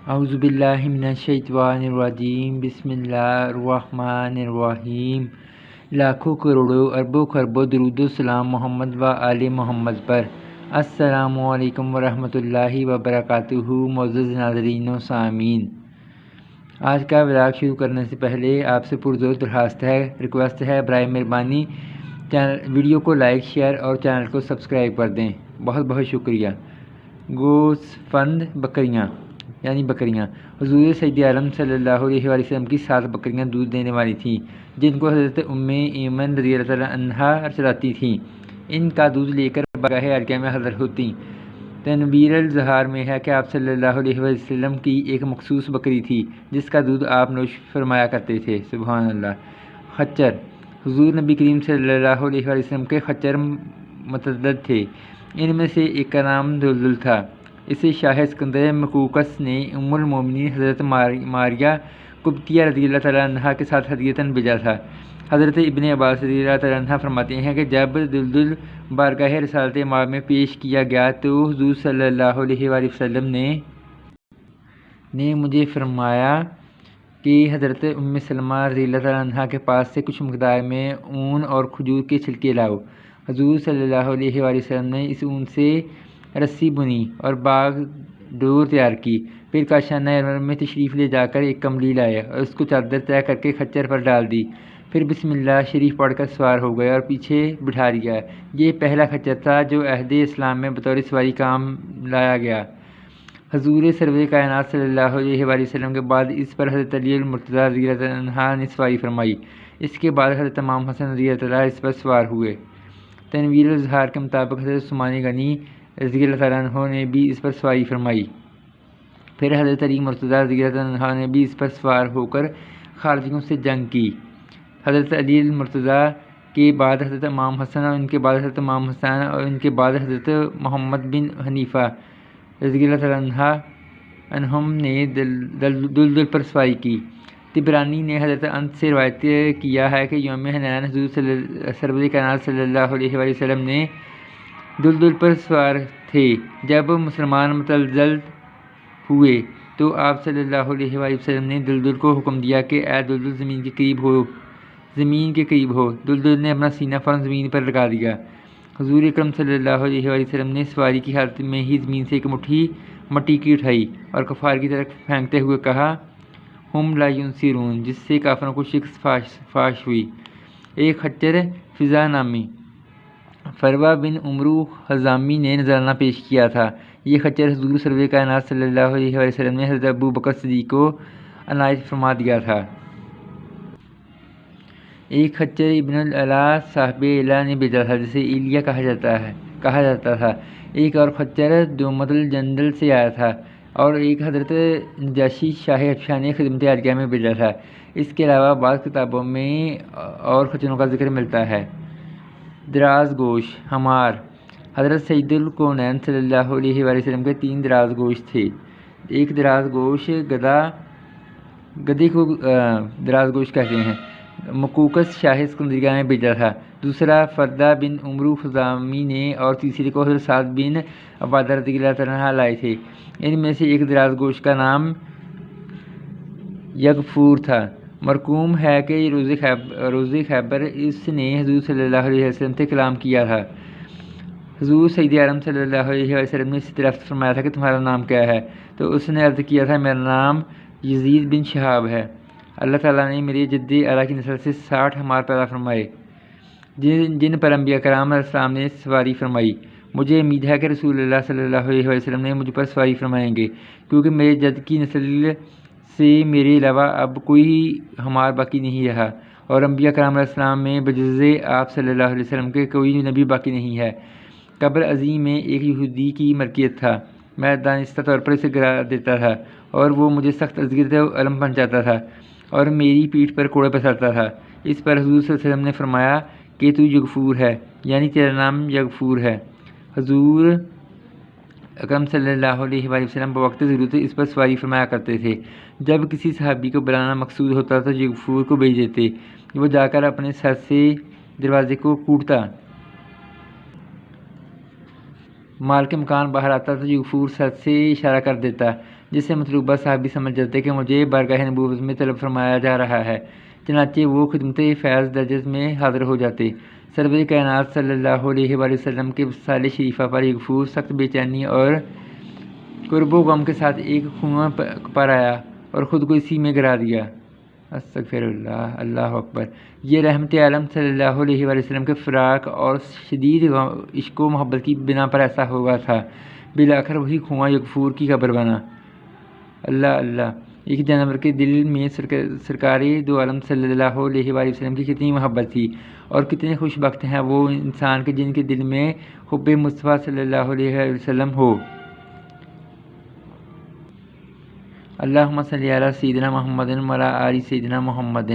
اعوذ باللہ من الشیطان الرجیم بسم اللہ الرحمن الرحیم۔ لاکھوں کروڑوں اربوں خربوں درود و سلام محمد و آل محمد پر۔ السلام علیکم ورحمۃ اللہ وبرکاتہ۔ معزز ناظرین و سامعین، آج کا ولاگ شروع کرنے سے پہلے آپ سے پرزور ریکویسٹ ہے برائے مہربانی ویڈیو کو لائک شیئر اور چینل کو سبسکرائب کر دیں۔ بہت بہت شکریہ۔ گوسفند بکریاں یعنی بکریاں حضور سید عالم صلی اللہ علیہ وآلہ وسلم کی 7 بکریاں دودھ دینے والی تھیں، جن کو حضرت ام ایمن رضی اللہ تعالیٰ عنہا چلاتی تھیں۔ ان کا دودھ لے کر بارگاہ عالیہ میں حاضر ہوتیں۔ تنویر الظہار میں ہے کہ آپ صلی اللہ علیہ وسلم کی ایک مخصوص بکری تھی جس کا دودھ آپ نوش فرمایا کرتے تھے۔ سبحان اللہ۔ خچر حضور نبی کریم صلی اللہ علیہ وسلم کے خچر متعدد تھے، ان میں سے ایک کا نام دلدل تھا۔ اسے شاہ اسکندر مقوقس نے ام المومنین حضرت ماریہ قبطیہ رضی اللہ تعالیٰ عنہا کے ساتھ ہدیۃً بھیجا تھا۔ حضرت ابن عباس رضی اللہ تعالیٰ عنہ فرماتے ہیں کہ جب دلدل بارگاہ رسالت مآب میں پیش کیا گیا تو حضور صلی اللہ علیہ وآلہ وسلم نے مجھے فرمایا کہ حضرت ام سلمہ رضی اللہ تعالیٰ عنہ کے پاس سے کچھ مقدار میں اون اور کھجور کے چھلکے لاؤ۔ حضور صلی اللہ علیہ وآلہ وسلم نے اس اون سے رسی بنی اور باغ ڈور تیار کی، پھر کاشانہ ارم میں تشریف لے جا کر ایک کملی لائے اور اس کو چادر طے کر کے خچر پر ڈال دی، پھر بسم اللہ شریف پڑھ کر سوار ہو گئے اور پیچھے بٹھا لیا۔ یہ پہلا خچر تھا جو عہد اسلام میں بطور سواری کام لایا گیا۔ حضور سرور کائنات صلی اللہ علیہ وآلہ وسلم کے بعد اس پر حضرت علی المرتضیٰ رضی اللہ عنہ نے سواری فرمائی۔ اس کے بعد حضرت امام حسن رضی اللہ عنہ اس پر سوار ہوئے۔ تنویر الظہار کے مطابق حضرت عثمان غنی رضی اللہ تعالیٰ عنہ نے بھی اس پر سواری فرمائی، پھر حضرت علی مرتضیٰ رضی اللہ عنہ نے بھی اس پر سوار ہو کر خارجیوں سے جنگ کی۔ حضرت علی مرتضیٰ کے بعد حضرت امام حسن اور ان کے بعد حضرت امام حسین اور ان کے بعد حضرت محمد بن حنیفہ رضی اللہ تعالیٰ عنہم نے دلدل پر سواری کی۔ طبرانی نے حضرت انس سے روایت کیا ہے کہ یوم حنین حضور سرور کائنات صلی اللہ علیہ وآلہ وسلم نے دلدل پر سوار تھے۔ جب مسلمان متزلزل ہوئے تو آپ صلی اللہ علیہ وآلہ وسلم نے دلدل کو حکم دیا کہ اے دلدل زمین کے قریب ہو۔ دلدل نے اپنا سینہ فوراً زمین پر لگا دیا۔ حضور اکرم صلی اللہ علیہ وآلہ وسلم نے سواری کی حالت میں ہی زمین سے ایک مٹھی مٹی کی اٹھائی اور کفار کی طرف پھینکتے ہوئے کہا ہم لا ینصرون، جس سے کافروں کو شکست فاش ہوئی۔ ایک خچر فضا نامی فروہ بن عمرو حزامی نے نذرانہ پیش کیا تھا۔ یہ خچر حضور سرور کائنات صلی اللہ علیہ وآلہ وسلم نے حضرت ابو بکر صدیق کو عنایت فرما دیا تھا۔ ایک خچر ابن العلا صاحب علا نے بھیجا تھا جسے ایلیا کہا جاتا تھا۔ ایک اور خچر دومت الجندل سے آیا تھا اور ایک حضرت نجاشی شاہ حبشہ نے خدمت عالیہ میں بھیجا تھا۔ اس کے علاوہ بعض کتابوں میں اور خچروں کا ذکر ملتا ہے۔ دراز گوش حمار حضرت سید الکونین صلی اللہ علیہ وآلہ وسلم کے 3 دراز گوش تھے۔ ایک دراز گوش گدھے کو دراز گوش کہتے ہیں، مقوقس شاہ اسکندریہ میں بھیجا تھا۔ دوسرا فردہ بن عمرو خزامی نے اور تیسرے کو حضرت سعد بن عبادہ رضی اللہ تعالیٰ عنہ لائے تھے۔ ان میں سے ایک دراز گوش کا نام یغفور تھا۔ مرقوم ہے کہ روز خیبر اس نے حضور صلی اللہ علیہ وسلم سے کلام کیا تھا۔ حضور سید عالم صلی اللہ علیہ وسلم نے اس سے دریافت فرمایا تھا کہ تمہارا نام کیا ہے؟ تو اس نے عرض کیا تھا میرا نام یزید بن شہاب ہے۔ اللہ تعالیٰ نے میرے جد اعلیٰ کی نسل سے 60 حمار پیدا فرمائے جن پر انبیاء کرام علیہ السلام نے سواری فرمائی۔ مجھے امید ہے کہ رسول اللہ صلی اللہ علیہ وسلم نے مجھ پر سواری فرمائیں گے، کیونکہ میرے جد کی نسل سے میرے علاوہ اب کوئی حمار باقی نہیں رہا، اور انبیاء کرام علیہ السلام میں بجز آپ صلی اللہ علیہ وسلم کے کوئی نبی باقی نہیں ہے۔ قبر عظیم میں ایک یہودی کی ملکیت تھا، میں دانستہ طور پر اسے گرا دیتا تھا اور وہ مجھے سخت اذیت و الم پہنچاتا تھا اور میری پیٹھ پر کوڑے پسرتا تھا۔ اس پر حضور صلی اللہ علیہ وسلم نے فرمایا کہ تو یغفور ہے، یعنی تیرا نام یغفور ہے۔ حضور اکرم صلی اللہ علیہ وآلہ وسلم بوقت ضرورت اس پر سواری فرمایا کرتے تھے۔ جب کسی صحابی کو بلانا مقصود ہوتا تو یغفور کو بھیج دیتے، وہ جا کر اپنے سر سے دروازے کو کوٹتا۔ مال کے مکان باہر آتا تو یغفور سر سے اشارہ کر دیتا، جسے مطلوبہ صحابی سمجھ جاتے کہ مجھے بارگاہ نبوت میں طلب فرمایا جا رہا ہے، چنانچہ وہ خدمت فیض درجت میں حاضر ہو جاتے۔ سرور کائنات صلی اللہ علیہ وآلہ وسلم کے وصال شریفہ پر ایک غفور سخت بے چینی اور قرب و غم کے ساتھ ایک کنواں پر آیا اور خود کو اسی میں گرا دیا۔ استغفر اللہ، اللہ اکبر۔ یہ رحمت عالم صلی اللہ علیہ وآلہ وسلم کے فراق اور شدید عشق و محبت کی بنا پر ایسا ہوا تھا۔ بالآخر وہی کنواں غفور کی قبر بنا۔ اللہ اللہ، ایک جانور کے دل میں سرکار دو عالم صلی اللہ علیہ وآلہ وسلم کی کتنی محبت تھی، اور کتنے خوش بخت ہیں وہ انسان کے جن کے دل میں حب مصطفیٰ صلی اللہ علیہ وآلہ وسلم ہو۔ اللہم صلی علی سیدنا محمد وعلی آل سیدنا محمد۔